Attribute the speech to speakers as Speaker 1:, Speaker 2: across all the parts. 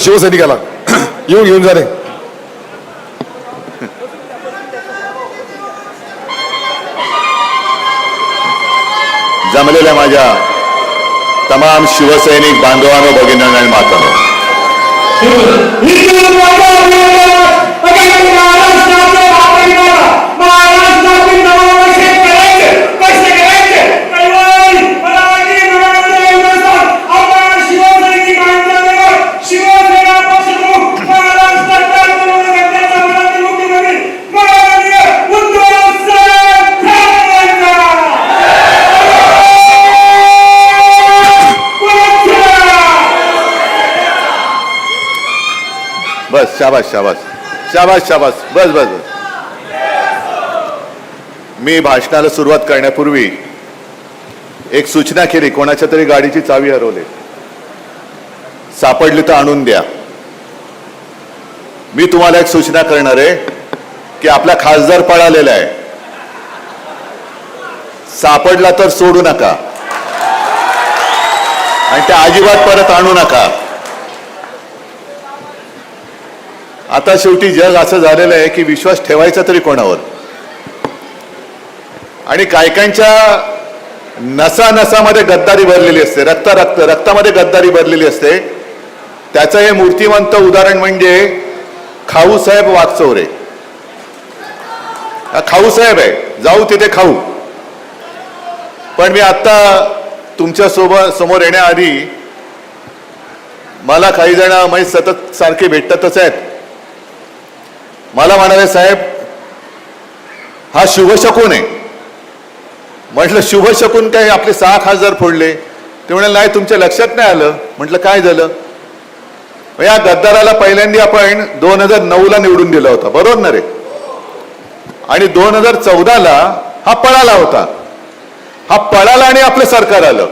Speaker 1: शिवसैनिकाला घेऊन जा रे.
Speaker 2: जमलेल्या माझ्या तमाम शिवसैनिक बांधवांनो, भगिनींनो आणि मातांनो, बस शाबास शाबास शाबास शाबास बस बस बस. मी भाषणाला सुरुवात करण्यापूर्वी एक सूचना केली. कोणाच्या तरी गाडीची चावी हरवली, सापडली तर आणून द्या. मी तुम्हाला एक सूचना करणार आहे की आपला खासदार पळालेला आहे, सापडला तर सोडू नका आणि त्या अजिबात परत आणू नका. आता शेवटी जग असं झालेलं आहे की विश्वास ठेवायचा तरी कोणावर. आणि कायकांच्या नसा नसामध्ये गद्दारी भरलेली असते, रक्तामध्ये गद्दारी भरलेली असते. त्याचं हे मूर्तिमंत उदाहरण म्हणजे खाऊसाहेब वागचौरे. खाऊसाहेब आहे, जाऊ तिथे खाऊ. पण मी आता तुमच्या समोर येण्याआधी मला काही जण म्हणजे सतत सारखे भेटतातच आहेत. मला म्हणाले, साहेब हा शुभशकुन आहे. म्हटलं शुभशकुन काय, आपले 6 खासदार फोडले. ते म्हणाले नाही, तुमच्या लक्षात नाही आलं. म्हटलं काय झालं. या गद्दाराला पहिल्यांदा आपण 2009ला निवडून दिला होता, बरोबर ना रे. आणि 2014ला हा पळाला होता. हा पळाला आणि आपलं सरकार आलं.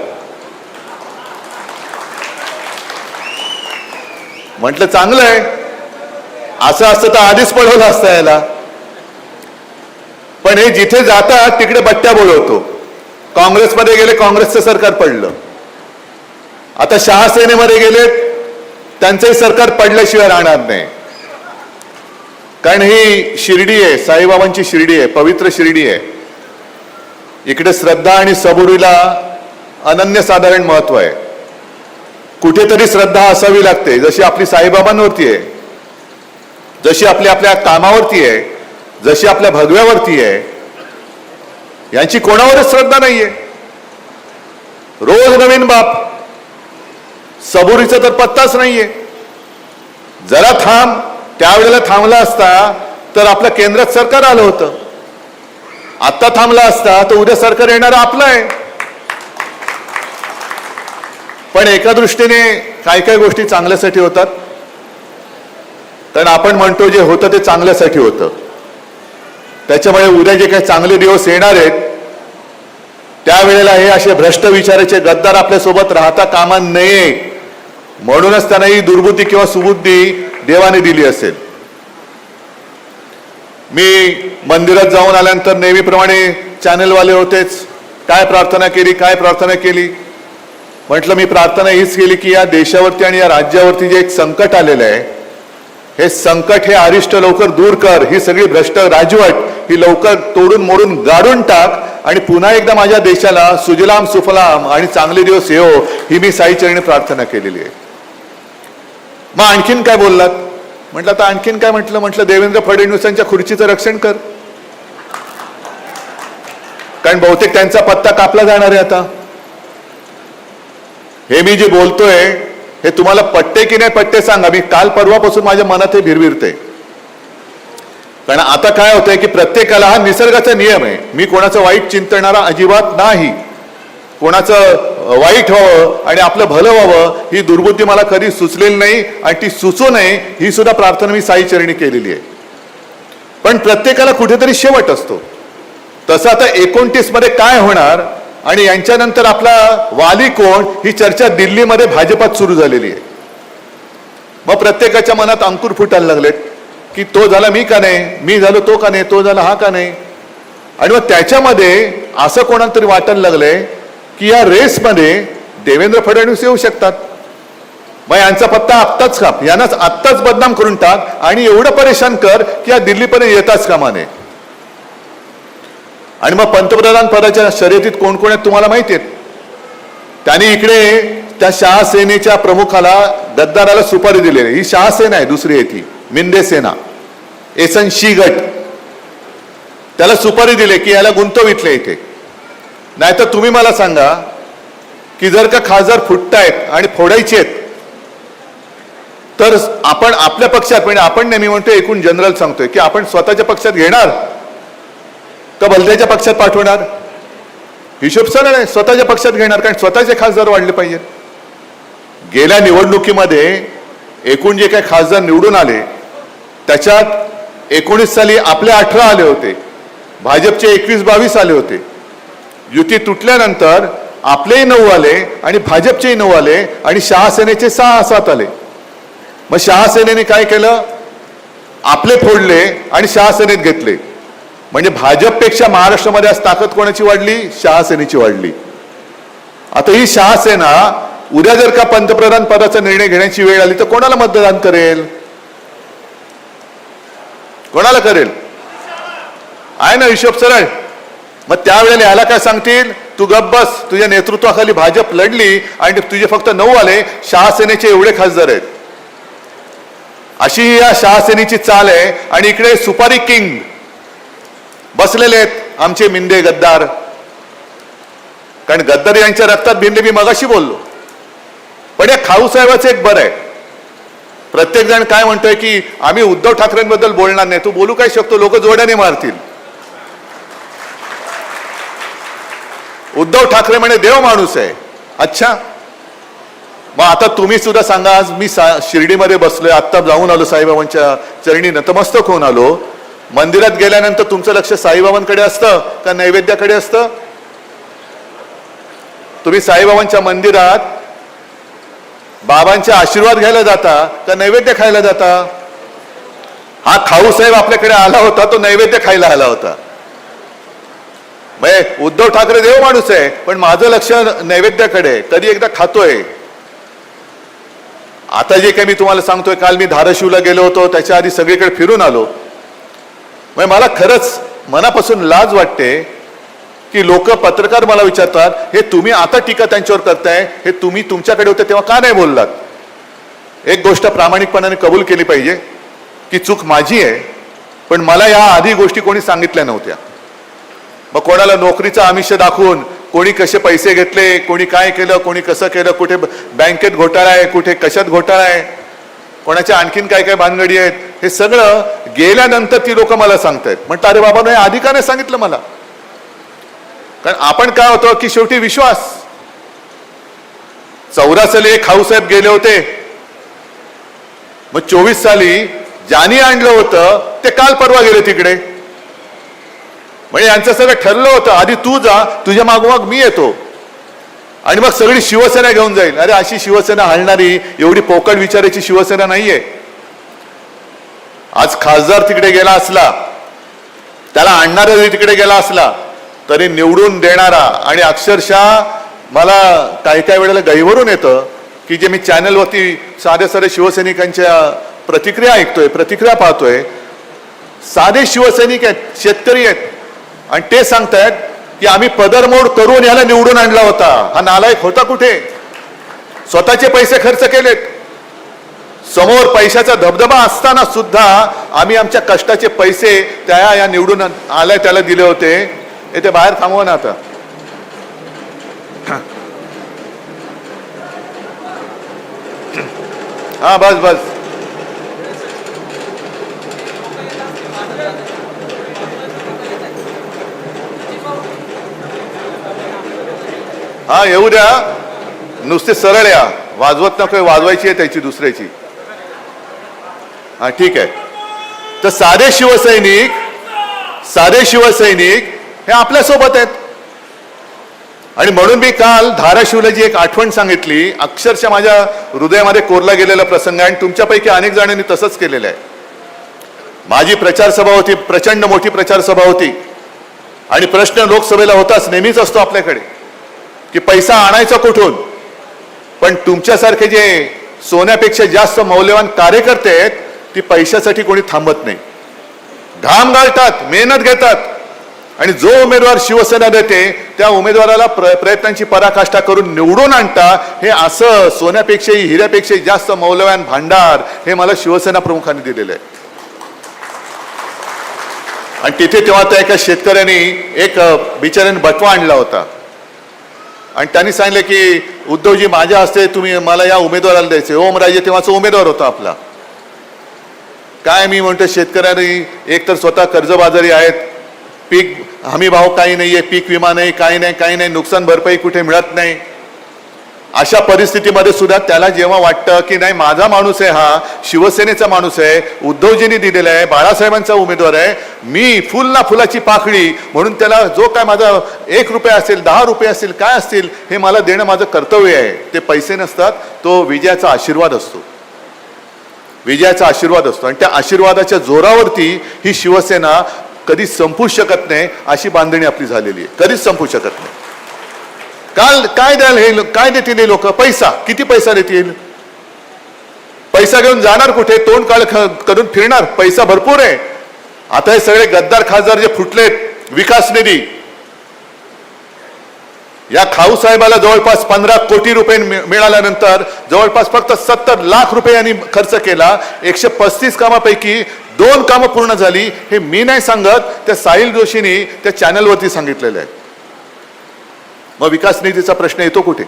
Speaker 2: म्हटलं चांगलं आहे, असं असतं तर आधीच पळवलं असतं याला. पण हे जिथे जातात तिकडे बट्ट्या बोलवतो. काँग्रेसमध्ये गेले, काँग्रेसचं सरकार पडलं. आता शहासेनेमध्ये गेले, त्यांचंही सरकार पडल्याशिवाय राहणार नाही. कारण ही शिर्डी आहे, साईबाबांची शिर्डी आहे, पवित्र शिर्डी आहे. इकडे श्रद्धा आणि सबुरीला अनन्यसाधारण महत्व आहे. कुठेतरी श्रद्धा असावी लागते, जशी आपली साईबाबांवरती आहे, जशी आपल्या कामावरती आहे, जशी आपल्या भगव्यावरती आहे. यांची कोणावरच श्रद्धा नाहीये. रोज नवीन बाप. सबुरीचा तर पत्ताच नाहीये. जरा थांब, त्यावेळेला थांबला असता तर आपलं केंद्रात सरकार आलं होतं. आता थांबला असता तर उद्या सरकार येणार आपलं आहे. पण एका दृष्टीने काय काय गोष्टी चांगल्यासाठी होतात. कारण आपण म्हणतो जे होतं ते चांगल्यासाठी होतं. त्याच्यामुळे उद्या जे काही चांगले दिवस येणार आहेत त्यावेळेला हे असे भ्रष्ट विचाराचे गद्दार आपल्यासोबत राहता कामा नये, म्हणूनच त्यांना ही दुर्बुद्धी किंवा सुबुद्धी देवाने दिली असेल. मी मंदिरात जाऊन आल्यानंतर नेहमीप्रमाणे चॅनलवाले होतेच. काय प्रार्थना केली. म्हटलं मी प्रार्थना हीच केली की या देशावरती आणि या राज्यावरती जे एक संकट आलेलं आहे, हे संकट हे अरिष्ट लवकर दूर कर. ही सगळी भ्रष्ट राजवट ही लवकर तोडून मोडून गाडून टाक आणि पुन्हा एकदा माझ्या देशाला सुजलाम सुफलाम आणि चांगले दिवस येवो, ही मी साईचरणी प्रार्थना केलेली आहे. मग आणखीन काय बोललात. म्हटलं आता आणखीन काय म्हटलं देवेंद्र फडणवीसांच्या खुर्चीचं रक्षण कर. कारण बहुतेक त्यांचा पत्ता कापला जाणार आहे आता. हे मी जे बोलतोय हे तुम्हाला पट्टे की नाही पट्टे सांगा. मी काल परवापासून माझ्या मनात हे भिरभिरते. कारण आता काय होतंय की प्रत्येकाला हा निसर्गाचा नियम आहे. मी कोणाचं वाईट चिंतणारा अजिबात नाही. कोणाचं वाईट व्हावं आणि आपलं भलं व्हावं ही दुर्बुद्धी मला कधी सुचलेली नाही आणि ती सुचू नये ही सुद्धा प्रार्थना मी साईचरणी केलेली आहे. पण प्रत्येकाला कुठेतरी शेवट असतो. तसं आता 29 मध्ये काय होणार आणि यांच्यानंतर आपला वाली कोण ही चर्चा दिल्लीमध्ये भाजपात सुरू झालेली आहे. मग प्रत्येकाच्या मनात अंकुर फुटायला लागलेत की तो झाला मी का नाही, मी झालो तो का नाही, तो झाला हा का नाही. आणि मग त्याच्यामध्ये असं कोणाला तरी वाटायला लागलंय की या रेसमध्ये देवेंद्र फडणवीस येऊ शकतात. मग यांचा पत्ता आत्ताच काप, यांनाच आत्ताच बदनाम करून टाक आणि एवढं परेशान कर की या दिल्लीपर्यंत येताच कामा नये. आणि मग पंतप्रधान पदाच्या शर्यतीत कोण कोण आहेत तुम्हाला माहिती आहेत. त्यांनी इकडे त्या शहासेनेच्या प्रमुखाला गद्दाराला सुपारी दिलेली. ही शहासेना आहे, दुसरी आहे ती मिंदे सेना, एसनशी गट. त्याला सुपारी दिले की याला गुंतव इथले इथे. नाहीतर तुम्ही मला सांगा की जर का खासदार फुटतायत आणि फोडायचे आहेत तर आपण आपल्या पक्षात, म्हणजे आपण नेहमी म्हणतो एकूण जनरल सांगतोय की आपण स्वतःच्या पक्षात घेणार का भलत्याच्या पक्षात पाठवणार. हिशोब सरळ आहे, स्वतःच्या पक्षात घेणार, कारण स्वतःचे खासदार वाढले पाहिजेत. गेल्या निवडणुकीमध्ये एकूण जे काही खासदार निवडून आले त्याच्यात 19 साली आपले 18 आले होते, भाजपचे 21-22 आले होते. युती तुटल्यानंतर आपलेही 9 आले आणि भाजपचेही 9 आले आणि शहासेनेचे 6-7 आले. मग शहासेनेने काय केलं, आपले फोडले आणि शहासेनेत घेतले. म्हणजे भाजपपेक्षा महाराष्ट्रामध्ये आज ताकद कोणाची वाढली, शहासेनेची वाढली. आता ही शहासेना उद्या जर का पंतप्रधान पदाचा निर्णय घेण्याची वेळ आली तर कोणाला मतदान करेल, कोणाला करेल. आहे ना हिशोब सरळ. मग त्यावेळेला याला काय सांगतील, तू गप्प बस, तुझ्या नेतृत्वाखाली भाजप लढली आणि तुझे फक्त 9 आले, शहासेनेचे एवढे खासदार आहेत. अशी या शहासेनेची चाल आहे. आणि इकडे सुपारी किंग बसलेले आहेत आमचे मिंदे गद्दार. कारण गद्दार यांच्या रक्तात भिनले, मी मगाशी बोललो. पण या खाऊसाहेबाचं एक बरं आहे, प्रत्येक जण काय म्हणतोय की आम्ही उद्धव ठाकरेंबद्दल बोलणार नाही. तू बोलू काय शकतो, लोक जोड्याने मारतील. उद्धव ठाकरे म्हणे देव माणूस आहे. अच्छा, मग आता तुम्ही सुद्धा सांगा. आज मी शिर्डीमध्ये बसलोय, आत्ता जाऊन आलो साईबाबांच्या चरणी नतमस्तक होऊन आलो. मंदिरात गेल्यानंतर तुमचं लक्ष साईबाबांकडे असतं का नैवेद्याकडे असतं. तुम्ही साईबाबांच्या मंदिरात बाबांचे आशीर्वाद घ्यायला जाता का नैवेद्य खायला जाता. हा खाऊ साहेब आपल्याकडे आला होता, तो नैवेद्य खायला आला होता. म्हणजे उद्धव ठाकरे देव माणूस आहे, पण माझं लक्ष नैवेद्याकडे, कधी एकदा खातोय. आता जे काही मी तुम्हाला सांगतोय, काल मी धाराशिवला गेलो होतो, त्याच्या आधी सगळीकडे फिरून आलो. म्हणजे मला खरंच मनापासून लाज वाटते की लोक, पत्रकार मला विचारतात, हे तुम्ही आता टीका त्यांच्यावर करताय, हे तुम्ही तुमच्याकडे होते तेव्हा का नाही बोललात. एक गोष्ट प्रामाणिकपणाने कबूल केली पाहिजे की चूक माझी आहे, पण मला या आधी गोष्टी कोणी सांगितल्या नव्हत्या. मग कोणाला नोकरीचं आमिष दाखवून कोणी कसे पैसे घेतले, कोणी काय केलं, कोणी कसं केलं, कुठे बँकेत घोटाळा आहे, कुठे कशात घोटाळा आहे, कोणाच्या आणखीन काय काय भानगडी आहेत, हे सगळं गेल्यानंतर ती लोक मला सांगतायत. म्हणतात अरे बाबा, नाही आधी का नाही सांगितलं मला. कारण आपण काय होतं की शेवटी विश्वास. 14 साली खाऊसाहेब गेले होते, मग 24 साली ज्यांनी आणलं होतं ते काल परवा गेले तिकडे. म्हणजे यांचं सगळं ठरलं होतं, आधी तू जा, तुझ्या मागोमाग मी येतो आणि मग सगळी शिवसेना घेऊन जाईल. अरे अशी शिवसेना हलणारी, एवढी पोकळ विचाराची शिवसेना नाहीये. आज खासदार तिकडे गेला असला, त्याला आणणारा जरी तिकडे गेला असला तरी निवडून देणारा, आणि अक्षरशः मला काही काही वेळेला गहिवरून येतं की जे मी चॅनलवरती साधे साधे शिवसैनिकांच्या प्रतिक्रिया ऐकतोय, प्रतिक्रिया पाहतोय. साधे शिवसैनिक आहेत, शेतकरी आहेत, आणि ते सांगतायत की आम्ही पदरमोड करून याला निवडून आणला होता. हा नालायक होता कुठे. स्वतःचे पैसे खर्च केलेत, समोर पैशाचा धबधबा असताना सुद्धा आम्ही आमच्या कष्टाचे पैसे त्या या निवडून आलाय त्याला दिले होते. येथे बाहेर थांबवा ना आता. हा बस बस. हा येऊ द्या, नुसते सरळ या, वाजवत नको, वाजवायची आहे त्याची दुसऱ्याची. हा ठीक आहे. तर साधे शिवसैनिक हे आपल्या सोबत आहेत. आणि म्हणून मी काल धाराशिवला जी एक आठवण सांगितली, अक्षरशः माझ्या हृदयामध्ये कोरला गेलेला प्रसंग आहे आणि तुमच्यापैकी अनेक जणांनी तसंच केलेलं आहे. माझी प्रचार सभा होती, प्रचंड मोठी प्रचार सभा होती, आणि प्रश्न लोकसभेला होताच, नेहमीच असतो आपल्याकडे की पैसा आणायचा कुठून. पण तुमच्यासारखे जे सोन्यापेक्षा जास्त मौल्यवान कार्यकर्ते आहेत, ती पैशासाठी कोणी थांबत नाही, घाम घालतात, मेहनत घेतात आणि जो उमेदवार शिवसेना देते त्या उमेदवाराला प्रयत्नांची पराकाष्ठा करून निवडून आणता. हे असं सोन्यापेक्षाही हिऱ्यापेक्षाही जास्त मौल्यवान भांडार हे मला शिवसेना प्रमुखांनी दिलेलं आहे. आणि तिथे तेव्हा त्या एका शेतकऱ्यांनी एक बिचाऱ्याने बटवा आणला होता आणि त्यांनी सांगितलं की उद्धवजी माझ्या हस्ते तुम्ही मला या उमेदवाराला द्यायचे. ओमराजे तेव्हाचा उमेदवार होता आपला. काय मी म्हणतो शेतकऱ्यांनी एकतर स्वतः कर्जबाजारी आहेत, पीक हमी भाव काही नाहीये, पीक विमा नाही, काही नाही, नुकसान भरपाई कुठे मिळत नाही. अशा परिस्थितीमध्ये सुद्धा त्याला जेव्हा वाटतं की नाही माझा माणूस आहे, हा शिवसेनेचा माणूस आहे, उद्धवजींनी दिलेला आहे, बाळासाहेबांचा उमेदवार आहे, मी फुल ना फुलाची पाकळी म्हणून त्याला जो काय माझा 1 रुपया असेल, 10 रुपये असतील, काय असतील हे मला देणं माझं कर्तव्य आहे. ते पैसे नसतात, तो विजयाचा आशीर्वाद असतो, विजयाचा आशीर्वाद असतो. आणि त्या आशीर्वादाच्या जोरावरती ही शिवसेना कधीच संपू शकत नाही, अशी बांधणी आपली झालेली आहे. कधीच संपू शकत नाही. काल काय द्याल हे, काय देतील हे लोक? पैसा. किती पैसा देतील? पैसा घेऊन जाणार कुठे? तोंड काळ करून फिरणार. पैसा भरपूर आहे. आता हे सगळे गद्दार खासदार जे फुटलेत, विकास निधी, या खाऊ साहेबाला जवळपास 15 कोटी रुपये मिळाल्यानंतर जवळपास फक्त 70 लाख रुपये यांनी खर्च केला. 135 कामापैकी 2 कामं पूर्ण झाली. हे मी नाही सांगत, त्या साहिल जोशींनी त्या चॅनलवरती सांगितलेलं आहे. मग विकास निधीचा प्रश्न येतो कुठे?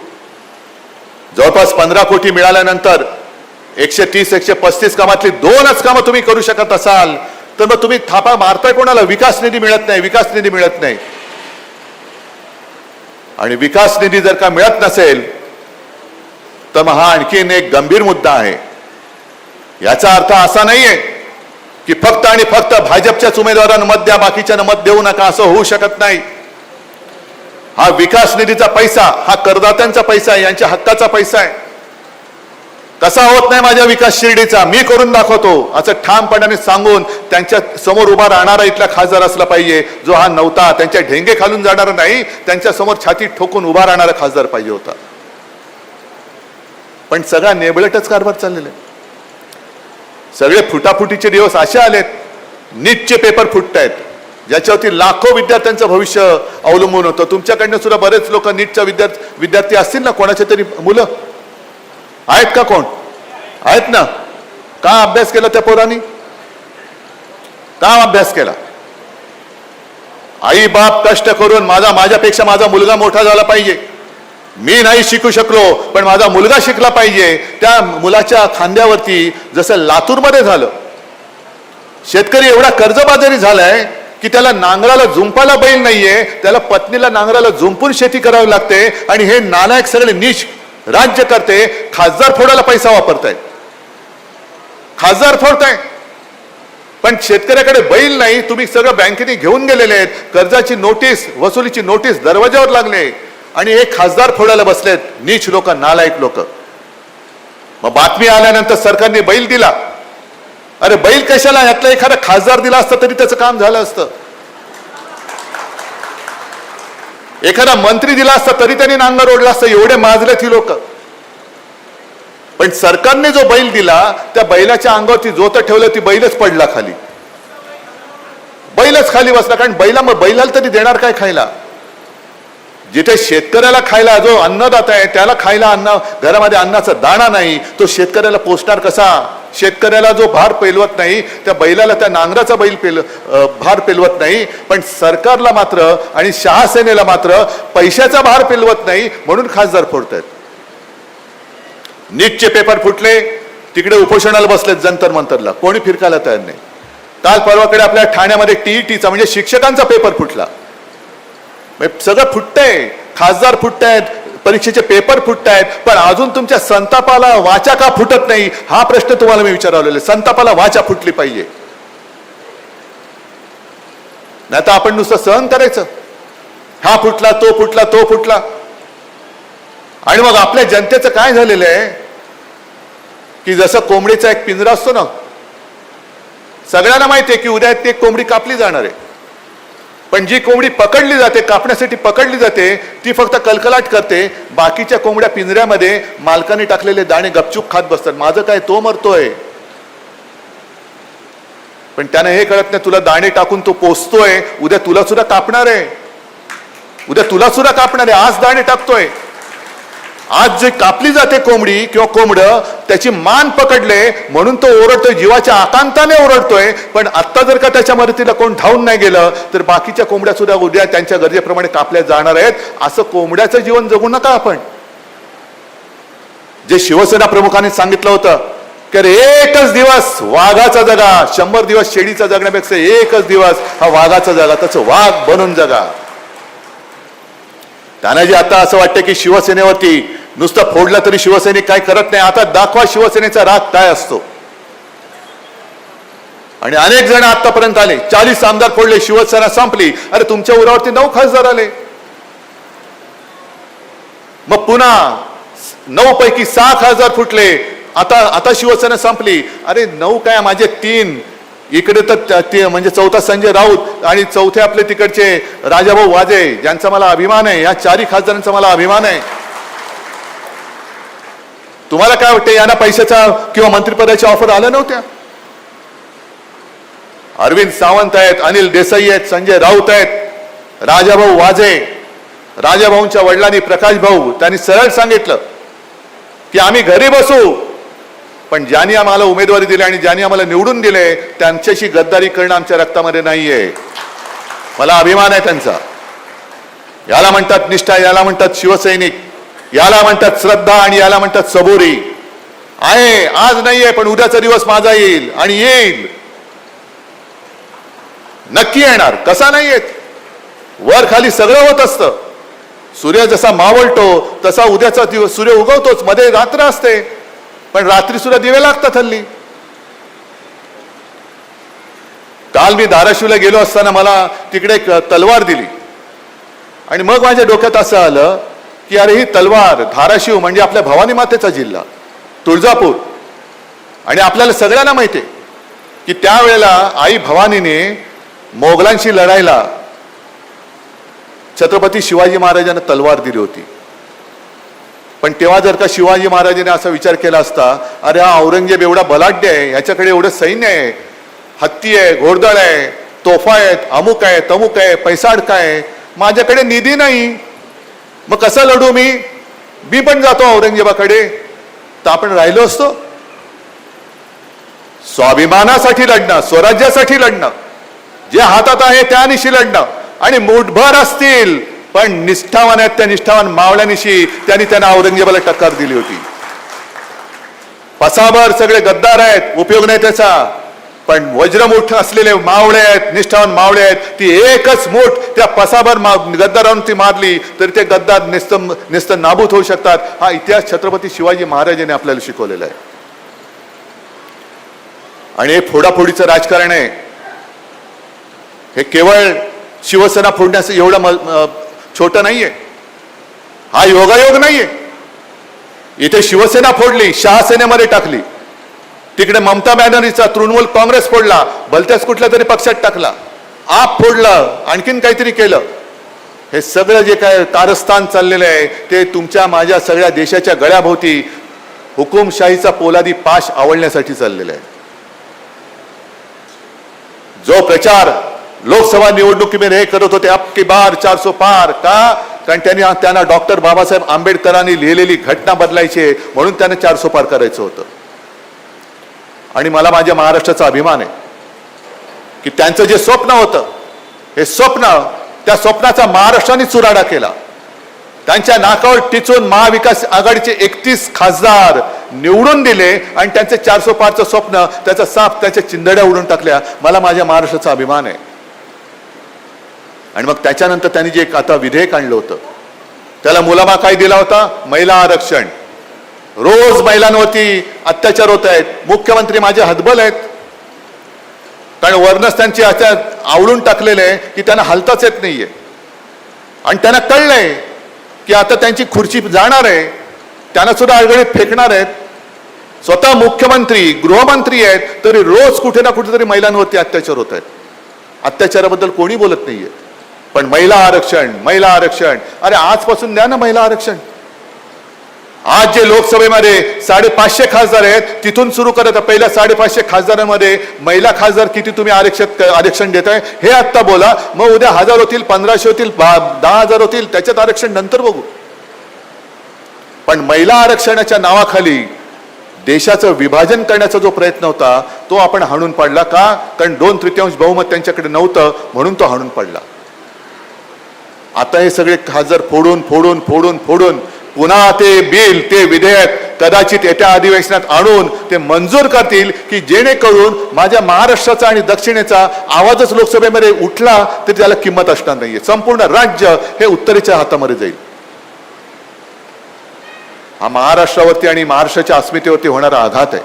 Speaker 2: जवळपास 15 कोटी मिळाल्यानंतर 130-135 कामातली 2च कामं तुम्ही करू शकत असाल तर मग तुम्ही थापा मारताय कोणाला? विकास निधी मिळत नाही, विकास निधी मिळत नाही. आणि विकास निधी जर का मिळत नसेल तर मग हा आणखीन एक गंभीर मुद्दा आहे. याचा अर्थ असा नाहीये की फक्त आणि फक्त भाजपच्याच उमेदवारांना मत द्या, बाकीच्यांना मत देऊ नका, असं होऊ शकत नाही. हा विकास निधीचा पैसा हा करदात्यांचा पैसा आहे, यांच्या हक्काचा पैसा आहे. कसा होत नाही माझ्या विकास शिर्डीचा? मी करून दाखवतो असं ठामपणाने सांगून त्यांच्या समोर उभा राहणारा इथला खासदार असला पाहिजे, जो हा नव्हता. त्यांच्या ढेंगे खालून जाणारा नाही, त्यांच्या समोर छाती ठोकून उभा राहणारा खासदार पाहिजे होता. पण सगळा नेबळटच कारभार चाललेला आहे. सगळे फुटाफुटीचे दिवस असे आलेत, नीटचे पेपर फुटतायत, ज्याच्यावरती लाखो विद्यार्थ्यांचं भविष्य अवलंबून होतं. तुमच्याकडनं सुद्धा बरेच लोक नीटच्या विद्यार्थी असतील ना, कोणाचे तरी मुलं आहेत का? कोण आहेत ना? का अभ्यास केला त्या पोरांनी? का अभ्यास केला? आई बाप कष्ट करून माझ्यापेक्षा माझा मुलगा मोठा झाला पाहिजे, मी नाही शिकू शकलो पण माझा मुलगा शिकला पाहिजे. त्या मुलाच्या खांद्यावरती जसं लातूरमध्ये झालं, शेतकरी एवढा कर्जबाजारी झालाय की त्याला नांगराला जुंपाला बैल नाहीये, त्याला पत्नीला नांगराला जुंपून शेती करावी लागते. आणि हे नालायक सगळे नीच राज्य करते खासदार फोडायला पैसा वापरतायत, खासदार फोडताय. पण शेतकऱ्याकडे बैल नाही, तुम्ही सगळं बँकेने घेऊन गेलेले आहेत. कर्जाची नोटीस, वसुलीची नोटीस दरवाजावर लागले आणि हे खासदार फोडायला बसलेत नीच लोक, नालायक लोक. मग बातमी आल्यानंतर सरकारने बैल दिला. अरे बैल कशाला? यातला एखादा खासदार दिला असता तरी त्याचं काम झालं असतं. एखादा मंत्री दिला असता तरी त्यांनी नांगर ओढला असतं. एवढे माजलेत ही लोक. पण सरकारने जो बैल दिला त्या बैलाच्या अंगावरती जोत ठेवलं, ती बैलच पडला खाली, बैलच खाली बसला. कारण बैलाला तरी देणार काय खायला? जिथे शेतकऱ्याला खायला जो अन्नदाता आहे त्याला खायला अन्न, घरामध्ये अन्नाचा दाणा नाही, तो शेतकऱ्याला पोचणार कसा? शेतकऱ्याला जो भार पेलवत नाही त्या बैलाला, त्या नांगराचा भार पेलवत नाही. पण सरकारला मात्र आणि शहासेनेला मात्र पैशाचा भार पेलवत नाही, म्हणून खासदार फोडतायत. नीटचे पेपर फुटले, तिकडे उपोषणाला बसलेत जंतर मंतरला, कोणी फिरकायला तयार नाही. काल परवाकडे आपल्या ठाण्यामध्ये टीईटीचा म्हणजे शिक्षकांचा पेपर फुटला. सगळं फुटतंय, खासदार फुटतायत, परीक्षेचे पेपर फुटतायत, पण अजून तुमच्या संतापाला वाचा का फुटत नाही हा प्रश्न तुम्हाला मी विचारलेला. संतापाला वाचा फुटली पाहिजे, नाही तर आपण नुसतं सहन करायचं. हा फुटला, तो फुटला, तो फुटला. आणि मग आपल्या जनतेचं काय झालेलं आहे की जसं कोंबडीचा एक पिंजरा असतो ना, सगळ्यांना माहिती आहे की उद्या ती कोंबडी कापली जाणार आहे. पण जी कोंबडी पकडली जाते, कापण्यासाठी पकडली जाते, ती फक्त कलकलाट करते. बाकीच्या कोंबड्या पिंजऱ्यामध्ये मालकाने टाकलेले दाणे गपचूप खात बसतात. माझं काय, तो मरतोय. पण त्याने हे कळत नाही, तुला दाणे टाकून तो पोचतोय, उद्या तुला सुद्धा कापणार आहे, उद्या तुला सुद्धा कापणार आहे. आज दाणे टाकतोय, आज जे कापली जाते कोंबडी किंवा कोंबडं, त्याची मान पकडले म्हणून तो ओरडतोय, जीवाच्या आकांताने ओरडतोय. पण आत्ता जर का त्याच्या मदतीला कोण धावून नाही गेलं तर बाकीच्या कोंबड्या सुद्धा उद्या त्यांच्या गरजेप्रमाणे कापल्या जाणार आहेत. असं कोंबड्याचं जीवन जगू नका आपण. जे शिवसेना प्रमुखांनी सांगितलं होतं की अरे एकच दिवस वाघाचा जगा, 100 दिवस शेळीचा जगण्यापेक्षा एकच दिवस हा वाघाचा जगा, तसं वाघ बनून जगा. त्यांना जे आता असं वाटतं की शिवसेनेवरती नुसतं फोडलं तरी शिवसैनिक काय करत नाही. आता दाखवा शिवसेनेचा राग काय असतो. आणि अनेक जण आतापर्यंत आले, 40 आमदार फोडले, शिवसेना संपली. अरे तुमच्या उरावरती 9 खासदार आले, मग पुन्हा 9 पैकी 6 खासदार फुटले. आता शिवसेना संपली. अरे 9 काय, माझे 3 इकडे तर म्हणजे चौथा संजय राऊत आणि चौथे आपले तिकडचे राजाभाऊ वाजे, ज्यांचा मला अभिमान आहे. या 4 खासदारांचा मला अभिमान आहे. तुम्हाला काय वाटतं, यांना पैशाचा किंवा मंत्रिपदाची ऑफर आल्या नव्हत्या? अरविंद सावंत आहेत, अनिल देसाई आहेत, संजय राऊत आहेत, राजाभाऊ वाजे. राजाभाऊंच्या वडिलांनी प्रकाश भाऊ त्यांनी सरळ सांगितलं की आम्ही घरी बसू, पण ज्यांनी आम्हाला उमेदवारी दिली आणि ज्यांनी आम्हाला निवडून दिले त्यांच्याशी गद्दारी करणं आमच्या रक्तामध्ये नाहीये. मला अभिमान आहे त्यांचा. याला म्हणतात निष्ठा, याला म्हणतात शिवसैनिक, याला म्हणतात श्रद्धा आणि याला म्हणतात सबुरी. आहे, आज नाहीये पण उद्याचा दिवस माझा येईल आणि येईल, नक्की येणार. कसा नाही येत, वर खाली सगळं होत असतं. सूर्य जसा मावळतो तसा उद्याचा दिवस सूर्य उगवतोच, मध्ये रात्र असते, पण रात्री सुद्धा दिवे लागतात हल्ली. काल मी धाराशिवला गेलो असताना मला तिकडे एक तलवार दिली आणि मग माझ्या डोक्यात असं आलं की अरे ही तलवार, धाराशिव म्हणजे आपल्या भवानी मातेचा जिल्हा, तुळजापूर, आणि आपल्याला सगळ्यांना माहिती आहे की त्यावेळेला आई भवानीने मोगलांशी लढायला छत्रपती शिवाजी महाराजांना तलवार दिली होती. पण तेव्हा जर का शिवाजी महाराजांनी असा विचार केला असता, अरे हा औरंगजेब एवढा बलाढ्य आहे, ह्याच्याकडे एवढं सैन्य आहे, हत्ती आहे, घोडदळ आहे, तोफा आहेत, अमुक आहे, तमुक आहे, पैसा अडका आहे, माझ्याकडे निधी नाही, मग कसं लढू मी पण जातो औरंगजेबाकडे, तर आपण राहिलो असतो. स्वाभिमानासाठी लढणं, स्वराज्यासाठी लढणं, जे हातात आहे त्यानिशी लढणं, आणि मुठभर असतील पण निष्ठावान आहेत त्या निष्ठावान मावळ्यानिशी त्यांना औरंगजेबाला टक्कर दिली होती. पसाभर सगळे गद्दार आहेत, उपयोग नाही त्याचा, पण वज्रमुठ असलेले मावळे आहेत, निष्ठावान मावळे आहेत, ती एकच मूठ त्या पसाभर गद्दारांनी मारली तरी ते गद्दार निस्त नाबूद होऊ शकतात. हा इतिहास छत्रपती शिवाजी महाराजांनी आपल्याला शिकवलेला आहे. आणि हे फोडाफोडीचं राजकारण आहे, हे केवळ शिवसेना फोडण्याचं एवढं छोटं नाहीये, हा योगायोग नाहीये. इथे शिवसेना फोडली, शहासेनेमध्ये टाकली, तिकडे ममता बॅनर्जीचा तृणमूल काँग्रेस फोडला, भलत्याच कुठल्या तरी पक्षात टाकला, आप फोडलं, आणखीन काहीतरी केलं. हे सगळं जे काय कारस्थान चाललेलं आहे ते तुमच्या माझ्या सगळ्या देशाच्या गळ्याभोवती हुकुमशाहीचा पोलादी पाश आवळण्यासाठी चाललेलं आहे. जो प्रचार लोकसभा निवडणुकीमध्ये हे करत होते, अब की बार 400 पार, का? कारण त्यांना डॉक्टर बाबासाहेब आंबेडकरांनी लिहिलेली घटना बदलायची म्हणून त्यांना 400 पार करायचं होतं. आणि मला माझ्या महाराष्ट्राचा अभिमान आहे की त्यांचं जे स्वप्न होतं, हे स्वप्न, त्या स्वप्नाचा महाराष्ट्राने चुराडा केला. त्यांच्या नाकावर टिचून महाविकास आघाडीचे 31 खासदार निवडून दिले आणि त्यांचे 400 पारचं स्वप्न, त्याचा साप, त्याच्या चिंधड्या उडून टाकल्या. मला माझ्या महाराष्ट्राचा अभिमान आहे. आणि मग त्याच्यानंतर त्यांनी जे आता विधेयक आणलं होतं त्याला मुलामा काय दिला होता? महिला आरक्षण. रोज महिलांवरती अत्याचार होत आहेत. मुख्यमंत्री माझे हतबल आहेत, कारण वरनच त्यांची आवडून टाकलेले आहे की त्यांना हलताच येत नाहीये. आणि त्यांना कळलंय की आता त्यांची खुर्ची जाणार आहे, त्यांना सुद्धा आळगडीत फेकणार आहेत. स्वतः मुख्यमंत्री, गृहमंत्री आहेत, तरी रोज कुठे ना कुठेतरी महिलांवरती अत्याचार होत आहेत. अत्याचाराबद्दल कोणी बोलत नाहीये. पण महिला आरक्षण, अरे आजपासून द्या ना महिला आरक्षण. आज जे लोकसभेमध्ये 550 खासदार आहेत तिथून सुरू करत पहिल्या 550 खासदारांमध्ये महिला खासदार किती तुम्ही आरक्षण देताय हे आत्ता बोला. मग उद्या 1000 होतील, 1500 होतील, 10,000 होतील, त्याच्यात आरक्षण नंतर बघू. पण महिला आरक्षणाच्या नावाखाली देशाचं विभाजन करण्याचा जो प्रयत्न होता तो आपण हाणून पाडला. का? कारण 2/3 बहुमत त्यांच्याकडे नव्हतं म्हणून तो हाणून पाडला. आता हे सगळे खासदार फोडून पुन्हा ते बिल, ते विधेयक कदाचित येत्या अधिवेशनात आणून ते मंजूर करतील की जेणेकरून माझ्या महाराष्ट्राचा आणि दक्षिणेचा आवाजच लोकसभेमध्ये उठला तरी त्याला किंमत असणार नाहीये. संपूर्ण राज्य हे उत्तरेच्या हातामध्ये जाईल. हा महाराष्ट्रावरती आणि महाराष्ट्राच्या अस्मितेवरती होणारा आघात आहे.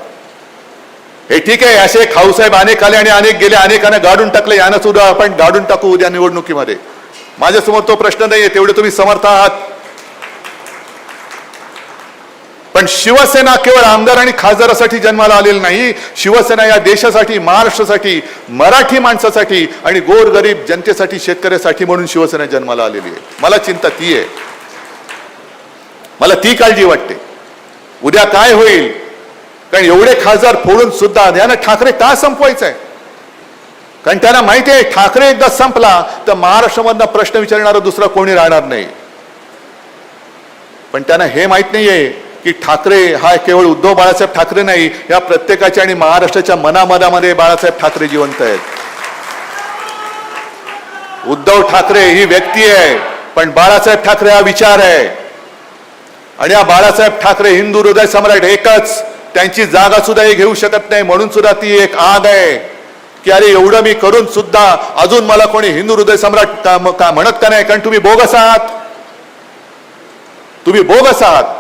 Speaker 2: हे ठीक आहे, असे खाऊसाहेब अनेक आले आणि अनेक गेले, अनेकांना गाडून टाकले, यांना सुद्धा आपण गाडून टाकू उद्या निवडणुकीमध्ये. माझ्यासमोर तो प्रश्न नाहीये, तेवढे तुम्ही समर्थ आहात. पण शिवसेना केवळ आमदार आणि खासदारासाठी जन्माला आलेली नाही. शिवसेना या देशासाठी, महाराष्ट्रासाठी, मराठी माणसासाठी आणि गोरगरीब जनतेसाठी, शेतकऱ्यासाठी म्हणून शिवसेना जन्माला आलेली आहे. मला चिंता ती आहे, मला ती काळजी वाटते उद्या काय होईल. कारण एवढे खासदार फोडून सुद्धा यांना ठाकरे का संपवायचंय? कारण त्यांना माहिती आहे ठाकरे एकदा संपला तर महाराष्ट्रामधला प्रश्न विचारणारा दुसरा कोणी राहणार नाही. पण त्यांना हे माहित नाहीये की ठाकरे हा केवळ उद्धव बाळासाहेब ठाकरे नाही, या प्रत्येकाच्या आणि महाराष्ट्राच्या मनामनामध्ये बाळासाहेब ठाकरे जिवंत आहेत. उद्धव ठाकरे ही व्यक्ती आहे पण बाळासाहेब ठाकरे हा विचार आहे. आणि हा बाळासाहेब ठाकरे हिंदू हृदय सम्राट एकच, त्यांची जागा सुद्धा हे घेऊ शकत नाही. म्हणून सुद्धा ती एक आग आहे की अरे एवढं मी करून सुद्धा अजून मला कोणी हिंदू हृदय सम्राट का म्हणत का नाही? कारण तुम्ही बोगस आहात, तुम्ही बोगस आहात.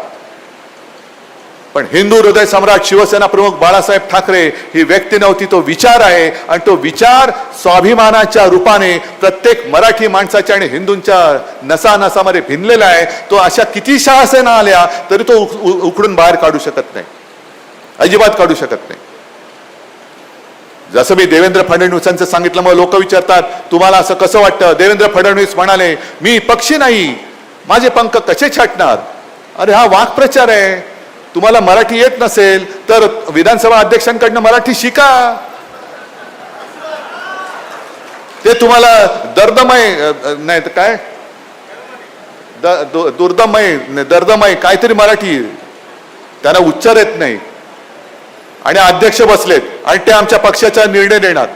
Speaker 2: पण हिंदू हृदय सम्राट शिवसेना प्रमुख बाळासाहेब ठाकरे ही व्यक्ती नव्हती, तो विचार आहे. आणि तो विचार स्वाभिमानाच्या रूपाने प्रत्येक मराठी माणसाच्या आणि हिंदूंच्या नसानसामध्ये भिनलेला आहे. तो अशा किती शासना आल्या तरी तो उकडून बाहेर काढू शकत नाही, अजिबात काढू शकत नाही. जसं मी देवेंद्र फडणवीसांचं सांगितलं, मग लोक विचारतात तुम्हाला असं कसं वाटतं? देवेंद्र फडणवीस म्हणाले मी पक्षी नाही, माझे पंख कसे छाटणार? अरे हा वाक्प्रचार आहे. तुम्हाला मराठी येत नसेल तर विधानसभा अध्यक्षांकडनं मराठी शिका. ते तुम्हाला दर्दमय नाही तर काय दर्दमय काहीतरी मराठी, त्यांना उच्चार येत नाही आणि अध्यक्ष बसलेत आणि ते आमच्या पक्षाचा निर्णय देणार.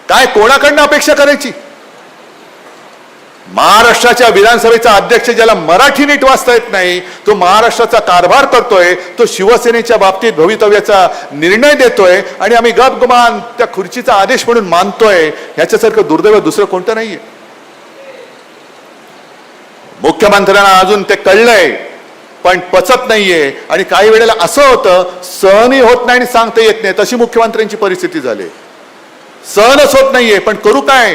Speaker 2: काय कोणाकडनं अपेक्षा करायची? महाराष्ट्राच्या विधानसभेचा अध्यक्ष ज्याला मराठी नीट वाचता येत नाही, तो महाराष्ट्राचा कारभार करतोय, तो शिवसेनेच्या बाबतीत भवितव्याचा निर्णय देतोय आणि आम्ही गपगुमान त्या खुर्चीचा आदेश म्हणून मानतोय. ह्याच्यासारखं दुर्दैव दुसरं कोणतं नाहीये. मुख्यमंत्र्यांना अजून ते कळलंय पण पचत नाहीये. आणि काही वेळेला असं होतं सहनही होत नाही आणि सांगता येत नाही, तशी मुख्यमंत्र्यांची परिस्थिती झाली. सहनच होत नाहीये पण करू काय?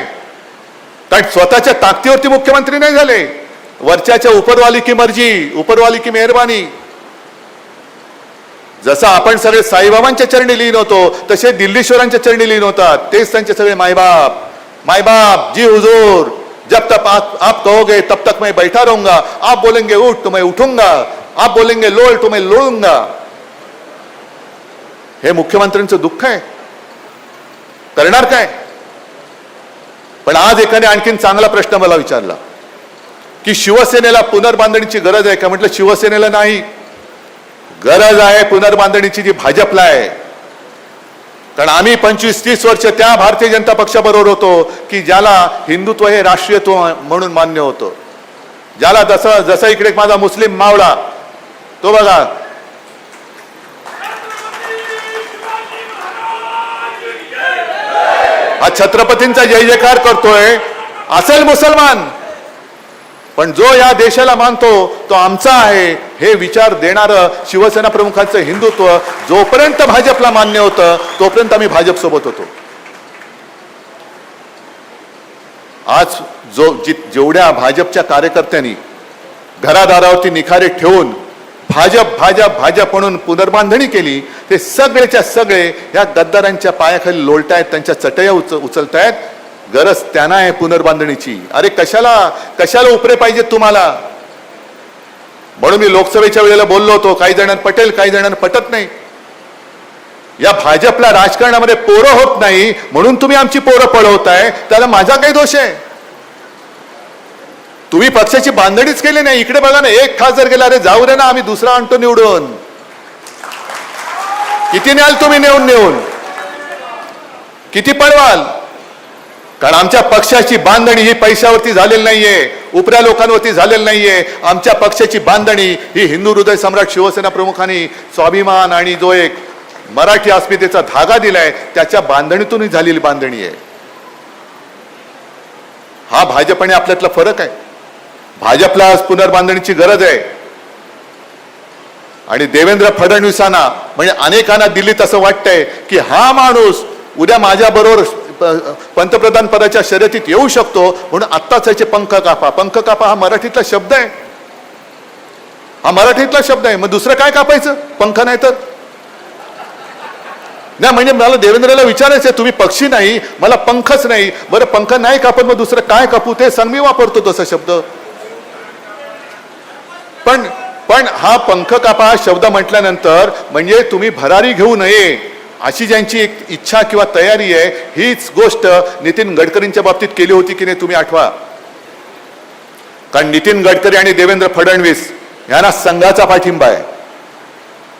Speaker 2: कारण स्वतःच्या ताकदीवरती मुख्यमंत्री नाही झाले, वरच्याच्या उपरवाली की मर्जी, उपरवाली की मेहरबानी. जसं आपण सगळे साईबाबांच्या चरणी लीन होतो तसे दिल्लीश्वरांच्या चरणी लीन होतात. तेच त्यांचे सगळे मायबाप जी हुजूर, जब तक आप कहोगे तब तक मैं बैठा रहूंगा, आप बोलेंगे उठ तो मैं उठूंगा, आप बोलेंगे लोळ तो मैं लोळूंगा. हे मुख्यमंत्र्यांचं दुःख आहे. करणार काय? पण आज एकाने आणखीन चांगला प्रश्न मला विचारला की शिवसेनेला पुनर्बांधणीची गरज आहे का? म्हटलं शिवसेनेला नाही, गरज आहे पुनर्बांधणीची जी भाजपला आहे. कारण आम्ही 25-30 वर्ष त्या भारतीय जनता पक्षाबरोबर होतो की ज्याला हिंदुत्व हे राष्ट्रीयत्व म्हणून मान्य होतं. ज्याला जसं इकडे माझा मुस्लिम मावळा तो बघा हा छत्रपतींचा जय जयकार करतोय, असेल मुसलमान पण जो या देशाला मानतो तो आमचा आहे हे विचार देणारं शिवसेना प्रमुखांचं हिंदुत्व जोपर्यंत भाजपला मान्य होतं तोपर्यंत आम्ही भाजप सोबत होतो. आज जेवढ्या भाजपच्या कार्यकर्त्यांनी घरादारावरती निखारे ठेवून भाजप म्हणून पुनर्बांधणी केली, ते सगळेच्या सगळे या गद्दारांच्या पायाखाली लोळतायत, त्यांच्या चटया उचलतायत. गरज त्यांना आहे पुनर्बांधणीची. अरे कशाला उपरे पाहिजे तुम्हाला? म्हणून मी लोकसभेच्या वेळेला बोललो होतो, काही जणांना पटेल, काही जणांना पटत नाही. या भाजपला राजकारणामध्ये पोरं होत नाही म्हणून तुम्ही आमची पोरं पळवताय, त्याला माझा काही दोष आहे? तुम्ही पक्षाची बांधणीच केली नाही. इकडे बघा ना, एक खासदार गेला, अरे जाऊ दे ना, आम्ही दुसरा आणतो निवडून. किती न्याल तुम्ही नेऊन किती पळवाल? कारण आमच्या पक्षाची बांधणी ही पैशावरती झालेली नाहीये, उपऱ्या लोकांवरती झालेली नाहीये. आमच्या पक्षाची बांधणी ही हिंदू हृदय सम्राट शिवसेना प्रमुखांनी स्वाभिमान आणि जो एक मराठी अस्मितेचा धागा दिलाय त्याच्या बांधणीतून झालेली बांधणी आहे. हा भाजप आणि आपल्यातला फरक आहे. भाजपला आज पुनर्बांधणीची गरज आहे आणि देवेंद्र फडणवीसांना म्हणजे अनेकांना दिल्लीत असं वाटतंय की हा माणूस उद्या माझ्या बरोबर पंतप्रधान पदाच्या शर्यतीत येऊ शकतो, म्हणून आत्ताच याचे पंख कापा. पंख कापा हा मराठीतला शब्द आहे, हा मराठीतला शब्द आहे. मग दुसरं काय कापायचं? पंख नाही तर नाही. म्हणजे मला देवेंद्रला विचारायचं, तुम्ही पक्षी नाही, मला पंखच नाही. बरं पंख नाही कापत, मग दुसरं काय कापू? ते सांग. मी वापरतो तसा शब्द. पण हा पंख कापा हा शब्द म्हटल्यानंतर म्हणजे तुम्ही भरारी घेऊ नये अशी ज्यांची एक इच्छा किंवा तयारी आहे, हीच गोष्ट नितीन गडकरींच्या बाबतीत केली होती की नाही तुम्ही आठवा. कारण नितीन गडकरी आणि देवेंद्र फडणवीस यांना संघाचा पाठिंबा आहे.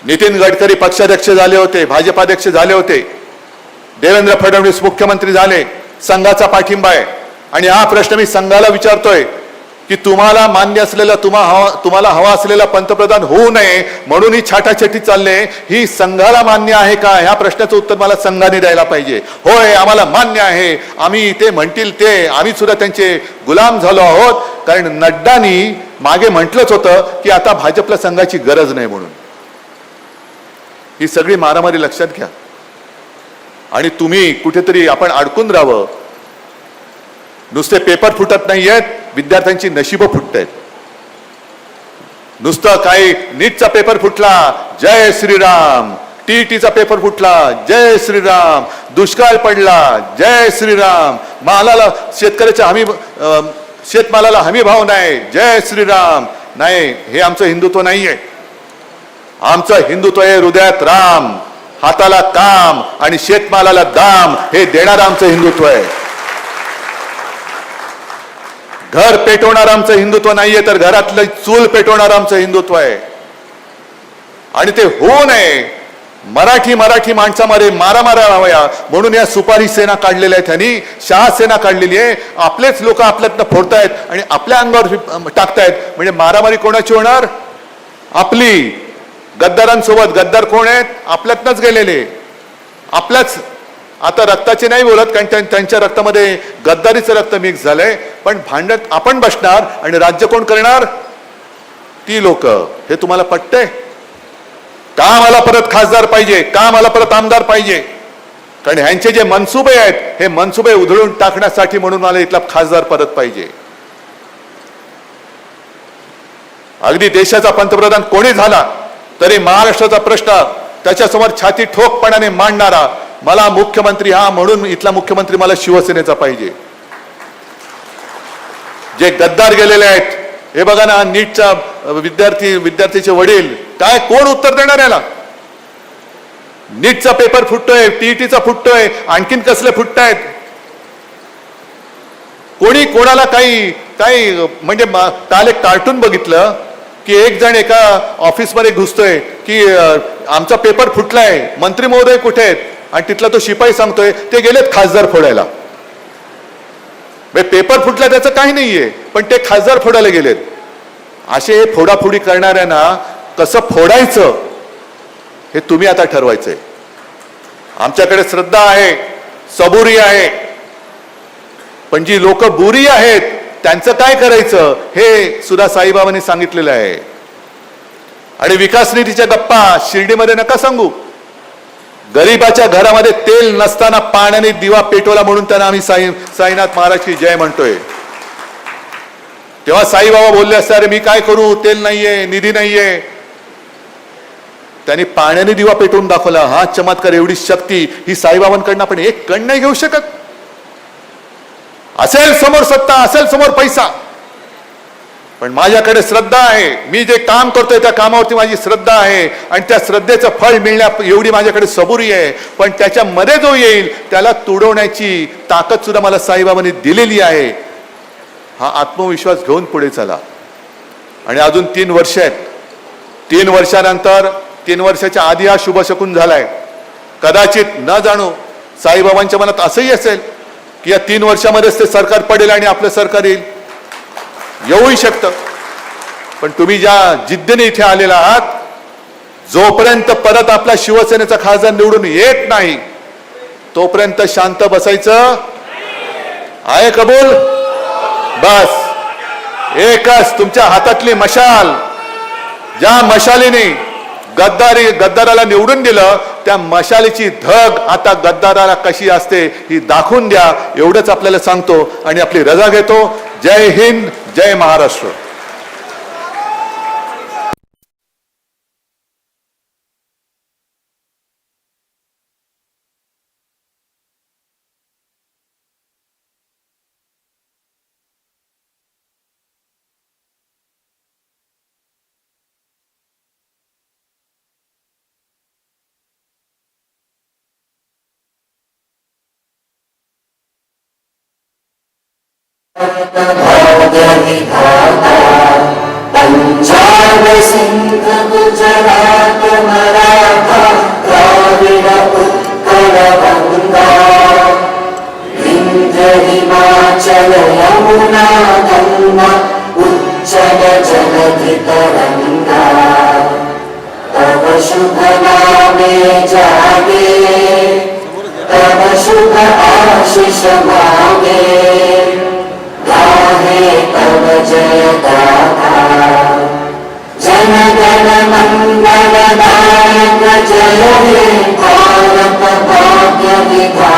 Speaker 2: नितीन गडकरी पक्षाध्यक्ष झाले होते, भाजपाध्यक्ष झाले होते, देवेंद्र फडणवीस मुख्यमंत्री झाले, संघाचा पाठिंबा आहे. आणि हा प्रश्न मी संघाला विचारतोय की तुम्हाला मान्य असलेला तुम्हाला हवा असलेला पंतप्रधान होऊ नये म्हणून ही छाटाछटी चालले, ही संघाला मान्य आहे का? ह्या प्रश्नाचं उत्तर मला संघाने द्यायला पाहिजे. होय, आम्हाला मान्य आहे, आम्ही ते म्हणतील ते, आम्ही सुद्धा त्यांचे गुलाम झालो आहोत. कारण नड्डांनी मागे म्हटलंच होतं की आता भाजपला संघाची गरज नाही म्हणून. ही सगळी मारामारी लक्षात घ्या आणि तुम्ही कुठेतरी आपण अडकून राहावं. नुसते पेपर फुटत नाहीयेत, विद्यार्थ्यांची नशीब फुटत आहेत. नुसतं काही नीटचा पेपर फुटला, जय श्रीराम. टीईटीचा पेपर फुटला, जय श्रीराम. दुष्काळ पडला, जय श्रीराम. मालाला शेतकऱ्याच्या शेतमालाला हमी भाव नाही, जय श्रीराम. नाही, हे आमचं हिंदुत्व नाहीये. आमचं हिंदुत्व आहे हृदयात राम, हाताला काम आणि शेतमालाला दाम हे देणारं आमचं हिंदुत्व आहे. घर पेटवणार आमचं हिंदुत्व नाहीये, तर घरातलं चूल पेटवणार आमचं हिंदुत्व आहे. आणि ते होऊ नये, मराठी माणसामध्ये मारामारा व्हाव्या म्हणून या सुपारी सेना काढलेल्या आहेत. त्यांनी शहा सेना काढलेली आहे. आपलेच लोक आपल्यातनं फोडतायत आणि आपल्या अंगावर टाकतायत. म्हणजे मारामारी कोणाची होणार? आपली. गद्दारांसोबत. गद्दार कोण आहेत? आपल्यातनंच गेलेले, आपल्याच. आता रक्ताचे नाही बोलत कारण त्यांच्या रक्तामध्ये गद्दारीचं रक्त मिक्स झालंय. पण भांडत आपण बसणार आणि राज्य कोण करणार? ती लोक. हे तुम्हाला पटतंय का? मला परत खासदार पाहिजे का? मला परत आमदार पाहिजे? कारण ह्यांचे जे मनसुबे आहेत हे मनसुबे उधळून टाकण्यासाठी म्हणून मला इथला खासदार परत पाहिजे. अगदी देशाचा पंतप्रधान कोणी झाला तरी महाराष्ट्राचा प्रश्न त्याच्यासमोर छाती ठोकपणाने मांडणारा मला मुख्यमंत्री हा म्हणून इथला मुख्यमंत्री मला शिवसेनेचा पाहिजे. जे गद्दार गेलेले आहेत, हे बघा ना, नीटचा विद्यार्थीचे वडील, काय कोण उत्तर देणार याला? नीटचा पेपर फुटतोय, टीईटीचा फुटतोय, आणखीन कसले फुटतायत? कोणी कोणाला काही म्हणजे काल एक कार्टून बघितलं की एक जण एका ऑफिसमध्ये घुसतोय की आमचा पेपर फुटलाय, मंत्री महोदय कुठे आहेत? आणि तिथला तो शिपाई सांगतोय ते गेलेत खासदार फोडायला. पेपर फुटला त्याचं काही नाहीये, पण ते खासदार फोडायला गेलेत. असे हे फोडाफोडी करणाऱ्यांना कसं फोडायचं हे तुम्ही आता ठरवायचंय. आमच्याकडे श्रद्धा आहे, सबुरी आहे, पण जी लोक बुरी आहेत त्यांचं काय करायचं हे सुद्धा साईबाबांनी सांगितलेलं आहे. आणि विकास निधीच्या गप्पा शिर्डीमध्ये नका सांगू. गरीबाच्या घरामध्ये तेल नसताना पाण्याने दिवा पेटवला म्हणून त्यांना आम्ही साईनाथ महाराजची जय म्हणतोय. तेव्हा साईबाबा बोलले असते, अरे मी काय करू, तेल नाहीये, निधी नाहीये. त्यांनी पाण्याने दिवा पेटवून दाखवला. हा चमत्कार, एवढी शक्ती ही साईबाबांकडनं आपण एक कण नाही घेऊ शकत. असेल समोर सत्ता, असेल समोर पैसा, पण माझ्याकडे श्रद्धा आहे. मी जे काम करतोय त्या कामावरती माझी श्रद्धा आहे आणि त्या श्रद्धेचं फळ मिळण्या एवढी माझ्याकडे सबुरी आहे. पण त्याच्यामध्ये जो येईल त्याला तुडवण्याची ताकद सुद्धा मला साईबाबांनी दिलेली आहे. हा आत्मविश्वास घेऊन पुढे चला. आणि अजून 3 वर्ष आहेत. 3 वर्षानंतर, 3 वर्षाच्या आधी हा शुभशकून झालाय. कदाचित न जाणू साईबाबांच्या मनात असंही असेल की या 3 वर्षामध्येच ते सरकार पडेल आणि आपलं सरकार येईल. येऊही शकतं. पण तुम्ही ज्या जिद्दीने इथे आलेला आहात, जोपर्यंत परत आपला शिवसेनेचा खासदार निवडून येत नाही तोपर्यंत शांत बसायचं आहे. कबूल? बस एकच तुमच्या हातातली मशाल, ज्या मशालीने गद्दाराला निवडून दिलं, त्या मशालीची धग आता गद्दाराला कशी असते ही दाखवून द्या. एवढंच आपल्याला सांगतो आणि आपली रजा घेतो. जय हिंद, जय महाराष्ट्र.
Speaker 3: पंजाब सिंध गुजरात मराठा द्राविड उत्कल गंगा विंध्य हिमाचल यमुना गंगा उच्चल जलधि तरंगा तव शुभ नामे जागे तव शुभ आशीष मागे तव जय गाथा जन गण मंगल दायक जय हे भारत भाग्य विधाता.